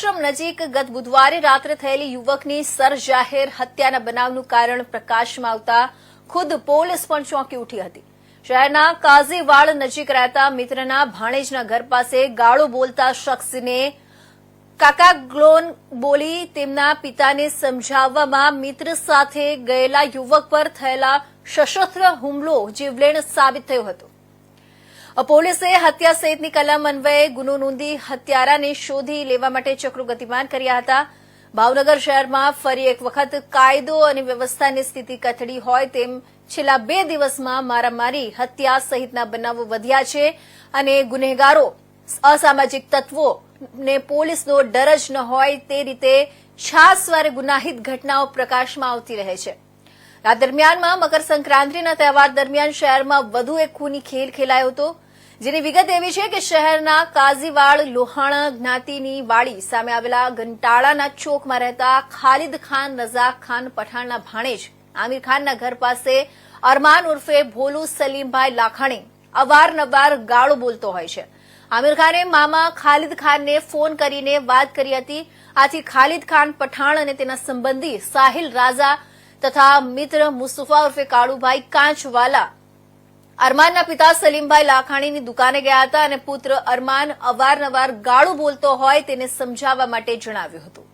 આશ્રમ નજીક ગત બુધવારે રાત્રે થયેલી યુવકની સરજાહેર હત્યાના બનાવનું કારણ પ્રકાશમાં આવતા ખુદ પોલીસ પણ ચોંકી ઉઠી હતી. શહેરના કાઝીવાડ નજીક રહેતા મિત્રના ભાણેજના ઘર પાસે ગાળો બોલતા શખ્સને કાકાગ્લોન બોલી તેમના પિતાને સમજાવવામાં મિત્ર સાથે ગયેલા યુવક પર થયેલા સશસ્ત્ર હુમલો જીવલેણ સાબિત થયો હતો. પોલીસે હત્યા સહિતની કલમ અન્વયે ગુનો નોંધી હત્યારાને શોધી લેવા માટે ચક્રો ગતિમાન કર્યા હતા. ભાવનગર શહેરમાં ફરી એક વખત કાયદો અને વ્યવસ્થાની સ્થિતિ કથળી હોય તેમ છેલ્લા 2 દિવસમાં મારામારી, હત્યા સહિતના બનાવો વધ્યા છે અને ગુનેગારો, અસામાજિક તત્વોને પોલીસનો ડર જ ન હોય તે રીતે છાસવારે ગુનાહિત ઘટનાઓ પ્રકાશમાં આવતી રહે છે. આ દરમિયાનમાં મકર સંક્રાંતિના તહેવાર દરમિયાન શહેરમાં વધુ એક ખૂની ખેલ ખેલાયો હતો, જેની વિગત એવી છે કે શહેરના કાઝીવાડ લોહાણા જ્ઞાતિની વાડી સામે આવેલા ઘંટાળાના ચોકમાં રહેતા ખાલિદ ખાન રઝાક ખાન પઠાણના ભાણેજ આમિર ખાનના ઘર પાસે અરમાન ઉર્ફે ભોલુ સલીમભાઈ લાખાણી અવારનવાર ગાળો બોલતો હોય છે. આમિર ખાને મામા ખાલિદ ખાનને ફોન કરીને વાત કરી હતી. આથી ખાલિદ ખાન પઠાણ અને તેના સંબંધી સાહિલ રાઝા તથા મિત્ર મુસ્તફા ઉર્ફે કાળુભાઈ કાંચવાલા અરમાનના પિતા સલીમભાઈ લાખાણીની દુકાને ગયા હતા અને પુત્ર અરમાન અવારનવાર ગાળો બોલતો હોય તેને સમજાવવા માટે જણાવ્યું હતું.